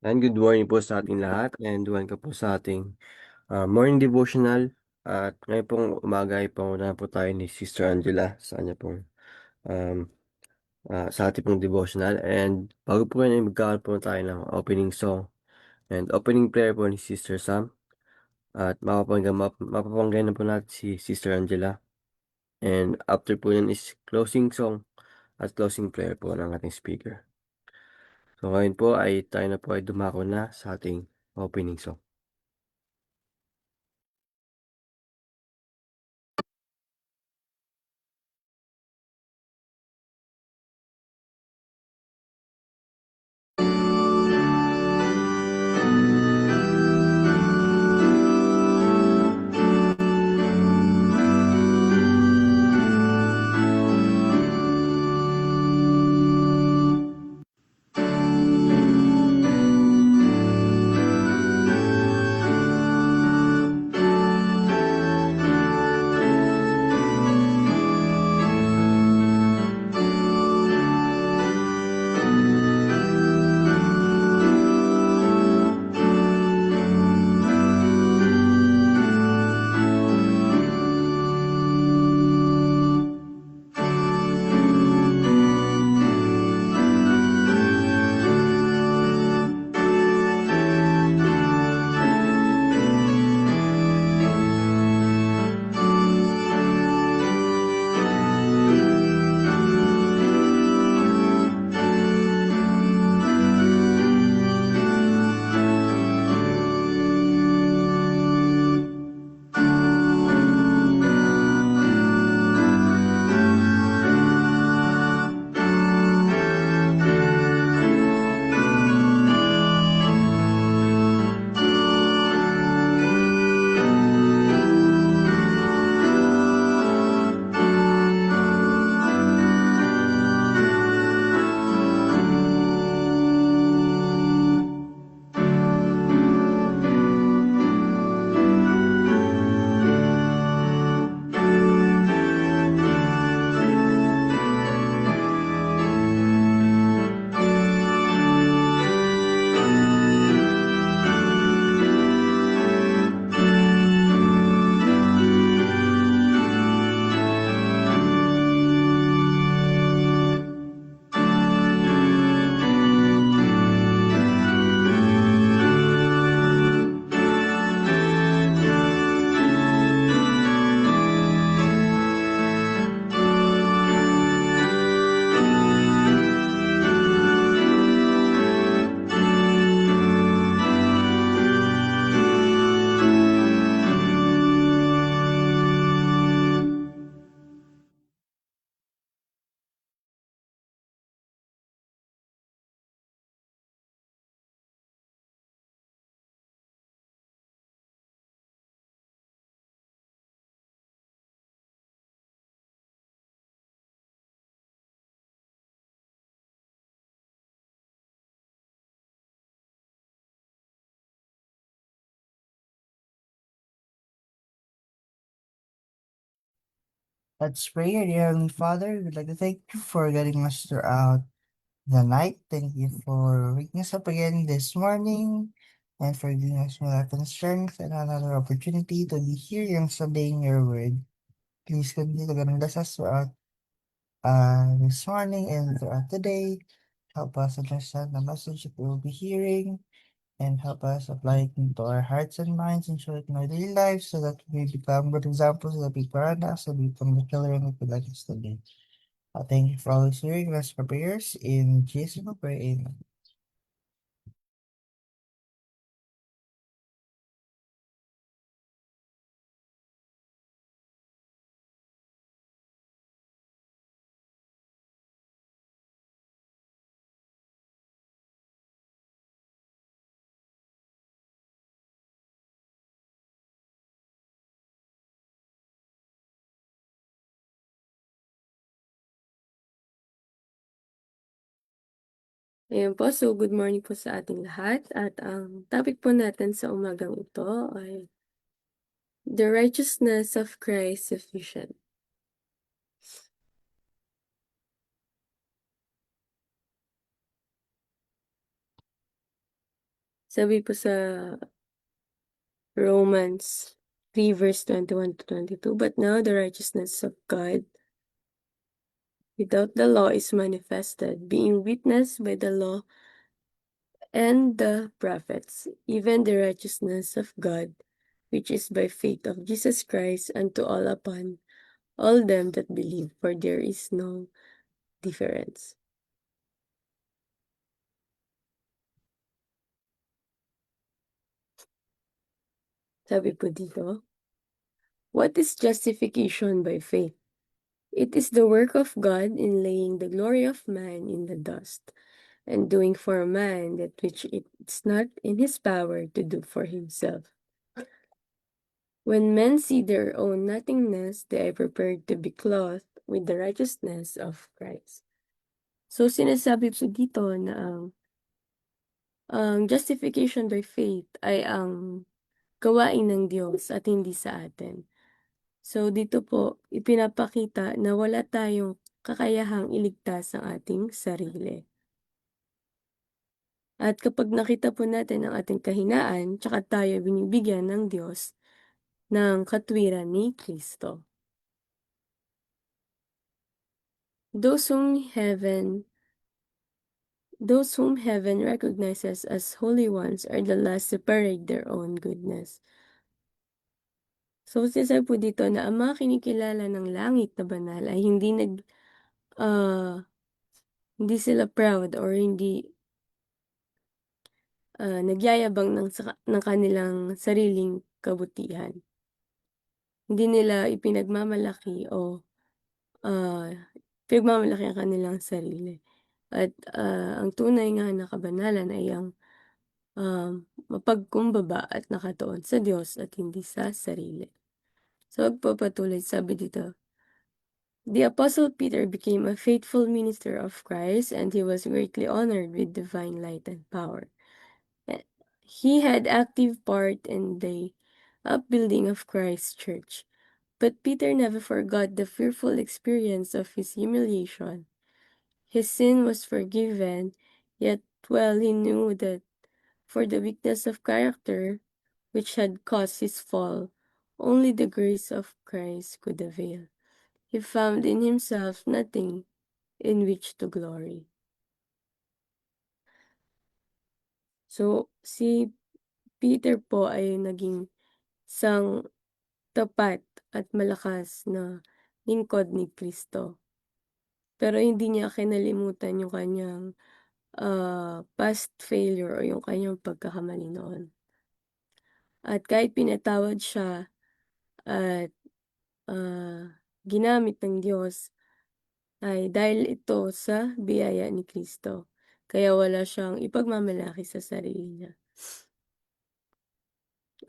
And good morning po sa ating lahat and welcome po sa ating morning devotional. At ngayon pong umaga ay pangunahan po tayo ni Sister Angela sa kanya pong um, sa ating pong devotional. And bago po yan ay magkakaroon po tayo ng opening song and opening prayer po ni Sister Sam. At mapapanggan na po natin si Sister Angela. And after po yan is closing song at closing prayer po ng ating speaker. So ngayon po ay tayo na po ay dumako na sa ating opening song. Let's pray. Dear Heavenly Father, we'd like to thank you for getting us throughout the night. Thank you for waking us up again this morning and for giving us more life and strength and another opportunity to be here and studying your word. Please continue to bless us throughout this morning and throughout the day. Help us understand the message that we will be hearing and help us apply it into our hearts and minds and show it in our daily lives so that we become good examples of the people around us and become the children that we like us to be. Thank you for always hearing us for prayers. In Jesus' name we pray. Amen. Ayan po, so good morning po sa ating lahat at ang topic po natin sa umagang ito ay The Righteousness of Christ Sufficient. Sabi po sa Romans 3 verse 21 to 22, but now the righteousness of God without the law is manifested, being witnessed by the law and the prophets, even the righteousness of God, which is by faith of Jesus Christ unto all upon all them that believe, for there is no difference. Sabi po dito, what is justification by faith? It is the work of God in laying the glory of man in the dust, and doing for man that which it's not in his power to do for himself. When men see their own nothingness, they are prepared to be clothed with the righteousness of Christ. So, sinasabi po dito na ang justification by faith ay ang gawain ng Diyos at hindi sa atin. So, dito po, ipinapakita na wala tayong kakayahang iligtas ang ating sarili. At kapag nakita po natin ang ating kahinaan, tsaka tayo binibigyan ng Diyos ng katwiran ni Kristo. Those whom heaven recognizes as holy ones are the last to parade their own goodness. So, sinasabi po dito na ang mga kinikilala ng langit na banal ay hindi sila proud or hindi nagyayabang ng kanilang sariling kabutihan. Hindi nila ipinagmamalaki o pinagmamalaki ang kanilang sarili. At ang tunay nga na kabanalan ay ang mapagkumbaba at nakatuon sa Diyos at hindi sa sarili. So, magpapatuloy, sabi dito, the Apostle Peter became a faithful minister of Christ, and he was greatly honored with divine light and power. He had active part in the upbuilding of Christ's church. But Peter never forgot the fearful experience of his humiliation. His sin was forgiven, yet well he knew that for the weakness of character which had caused his fall, only the grace of Christ could avail. He found in himself nothing in which to glory. So, si Peter po ay naging isang tapat at malakas na lingkod ni Kristo. Pero hindi niya kinalimutan yung kanyang past failure o yung kanyang pagkakamali noon. At kahit pinatawad siya at ginamit ng Diyos, ay dahil ito sa biyaya ni Kristo. Kaya wala siyang ipagmamalaki sa sarili niya.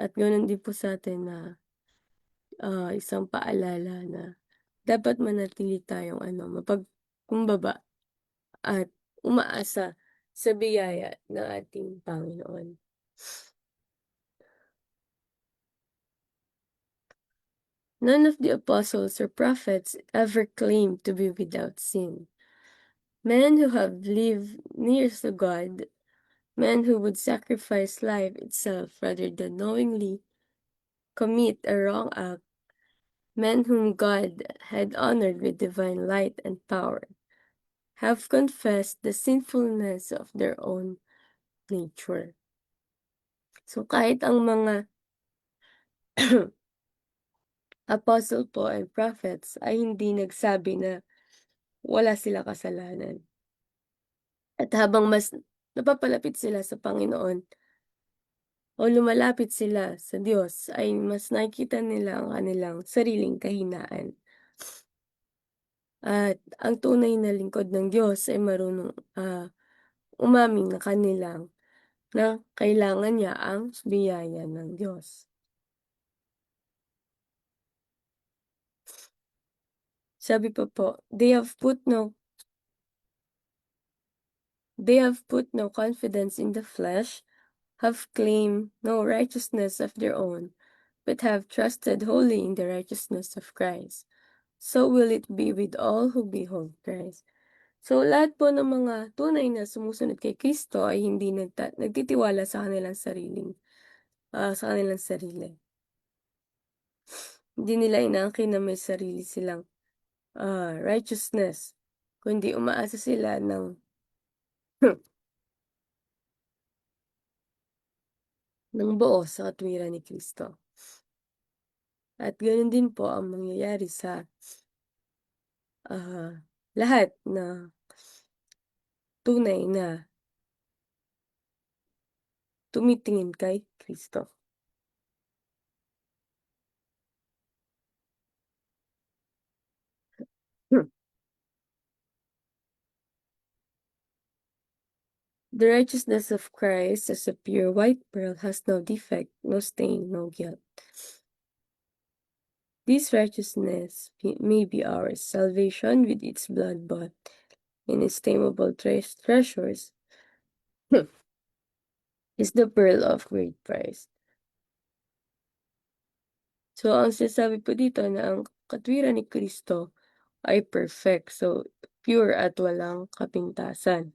At ganoon din po sa atin na isang paalala na dapat manatili tayong mapagkumbaba at umaasa sa biyaya ng ating Panginoon. None of the apostles or prophets ever claimed to be without sin. Men who have lived near to God, men who would sacrifice life itself rather than knowingly commit a wrong act, men whom God had honored with divine light and power, have confessed the sinfulness of their own nature. So kahit ang mga apostle po and prophets ay hindi nagsabi na wala sila kasalanan. At habang mas napapalapit sila sa Panginoon o lumalapit sila sa Diyos, ay mas nakikita nila ang kanilang sariling kahinaan. At ang tunay na lingkod ng Diyos ay marunong umamin na kailangan niya ang biyaya ng Diyos. Sabi pa po, they have put no confidence in the flesh, have claimed no righteousness of their own, but have trusted wholly in the righteousness of Christ. So will it be with all who behold Christ. So, lahat po ng mga tunay na sumusunod kay Kristo ay hindi nagtitiwala sa kanilang sa kanilang sarili. Hindi nila inaangkin na may sarili silang righteousness, kundi umaasa sila ng buo sa katwiran ni Kristo. At ganoon din po ang mangyayari sa lahat na tunay na tumitingin kay Kristo. The righteousness of Christ as a pure white pearl has no defect, no stain, no guilt. This righteousness may be ours, salvation with its blood bought, inestimable treasures, is the pearl of great price. So, ang sinasabi po dito na ang katwiran ni Kristo ay perfect. So, pure at walang kapintasan.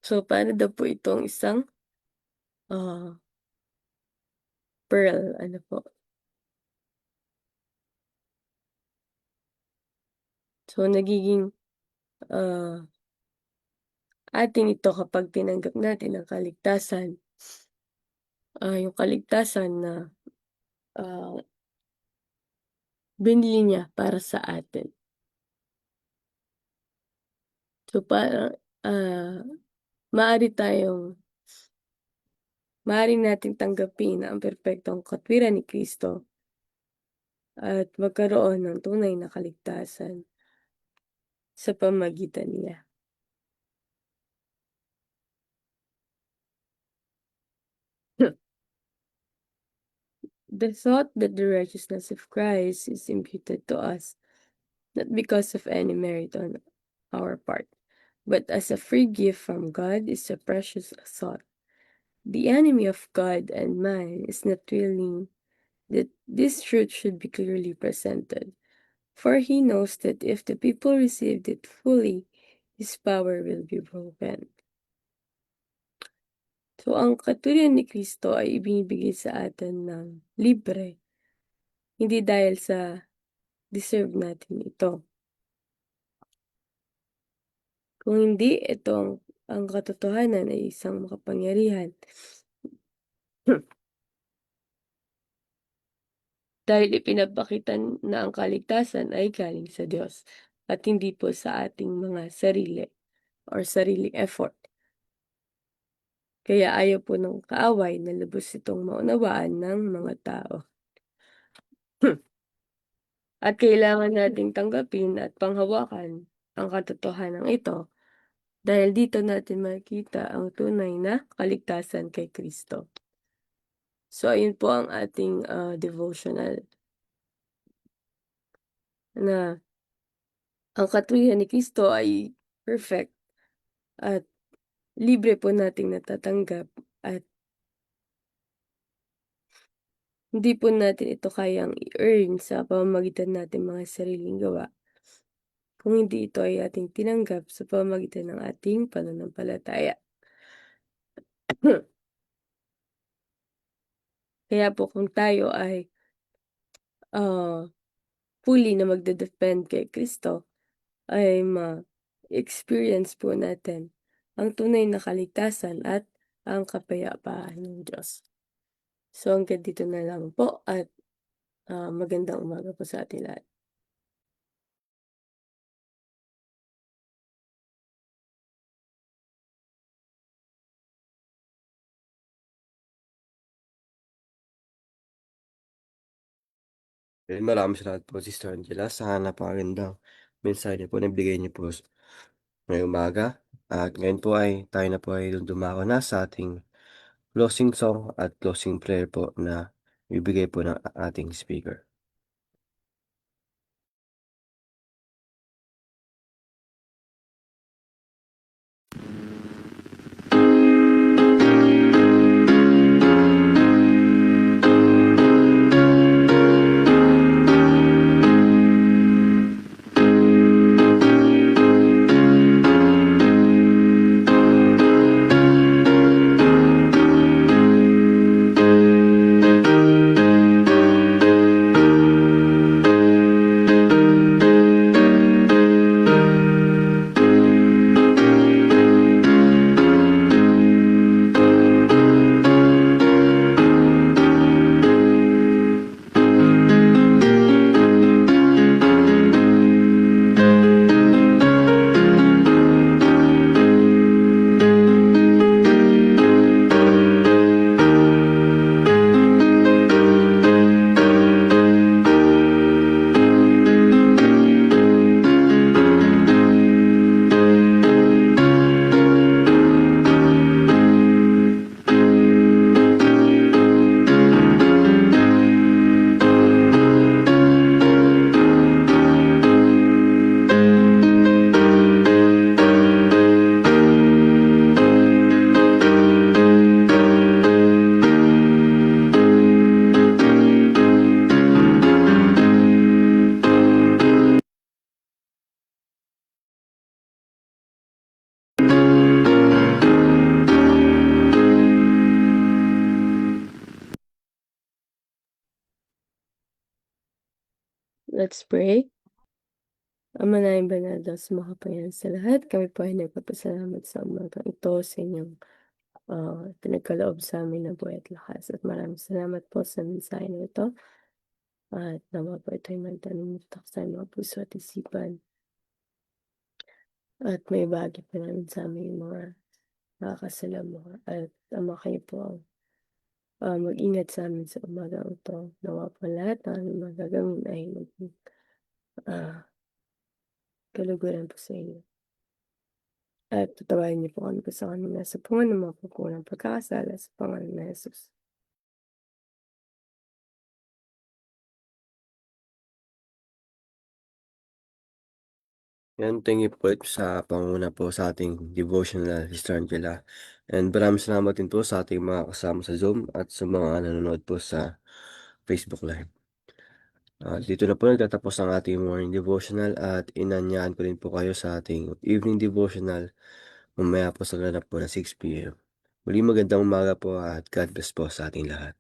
So, paano daw po itong isang pearl? Ano po? So, nagiging atin ito kapag tinanggap natin ang kaligtasan. Yung kaligtasan na binili niya para sa atin. So, parang maaari nating tanggapin ang perpektong katwiran ni Kristo at magkaroon ng tunay na kaligtasan sa pamagitan niya. The thought that the righteousness of Christ is imputed to us, not because of any merit on our part, but as a free gift from God, is a precious thought. The enemy of God and man is not willing that this truth should be clearly presented, for he knows that if the people received it fully, his power will be broken. So, ang katwiran ni Kristo ay ibinibigay sa atin ng libre, hindi dahil sa deserve natin ito. Kung hindi, ang katotohanan ay isang makapangyarihan. Dahil ipinapakita na ang kaligtasan ay galing sa Diyos at hindi po sa ating mga sarili or sariling effort. Kaya ayaw po ng kaaway na lubos itong maunawaan ng mga tao. At kailangan nating tanggapin at panghawakan ang katotohanan ito dahil dito natin makikita ang tunay na kaligtasan kay Kristo. So, ayun po ang ating devotional na ang katwiran ni Kristo ay perfect at libre po nating natatanggap at hindi po natin ito kayang i-earn sa pamamagitan natin mga sariling gawa. Kung hindi ito ay ating tinanggap sa pamamagitan ng ating pananampalataya. Kaya po kung tayo ay fully na magde-depend kay Kristo, ay ma-experience po natin ang tunay na kaligtasan at ang kapayapaan ng Diyos. So, hanggang dito na lang po at magandang umaga po sa ating lahat. Maraming salamat po, Sister Angela, sa napakagandang mensahe niyo po na ibigay niyo po ngayong umaga. At ngayon po ay tayo na po ay dumako na sa ating closing song at closing prayer po na ibigay po ng ating speaker. Let's pray. Ama naming banal, Diyos makapangyarihan sa lahat, kami po ay nagpapasalamat sa umagang ito sa inyong pinagkaloob sa amin na buhay at lakas. At maraming salamat po sa mensahe na ito. At nawa po ito'y magdanimutak sa mga puso at isipan. At may bagay pa namin sa aming mga nakakasalamuha. At Ama, kayo po ang mag-ingat sa amin sa umagang ito. Nawa po lahat ng aming magagawin ay maging kaluguran po sa inyo. At tatawarin niyo po kami kung saan kami nasa pungan ng mga pagkulang pagkakasala sa pangalan ni Jesus. Yan, thank you po sa panguna po sa ating devotional Sister Angela. And maraming salamat din po sa ating mga kasama sa Zoom at sa mga nanonood po sa Facebook Live. Dito na po nagtatapos ang ating morning devotional at inanyahan ko rin po kayo sa ating evening devotional mamaya po sa ganap po na 6 p.m. Muli magandang umaga po at God bless po sa ating lahat.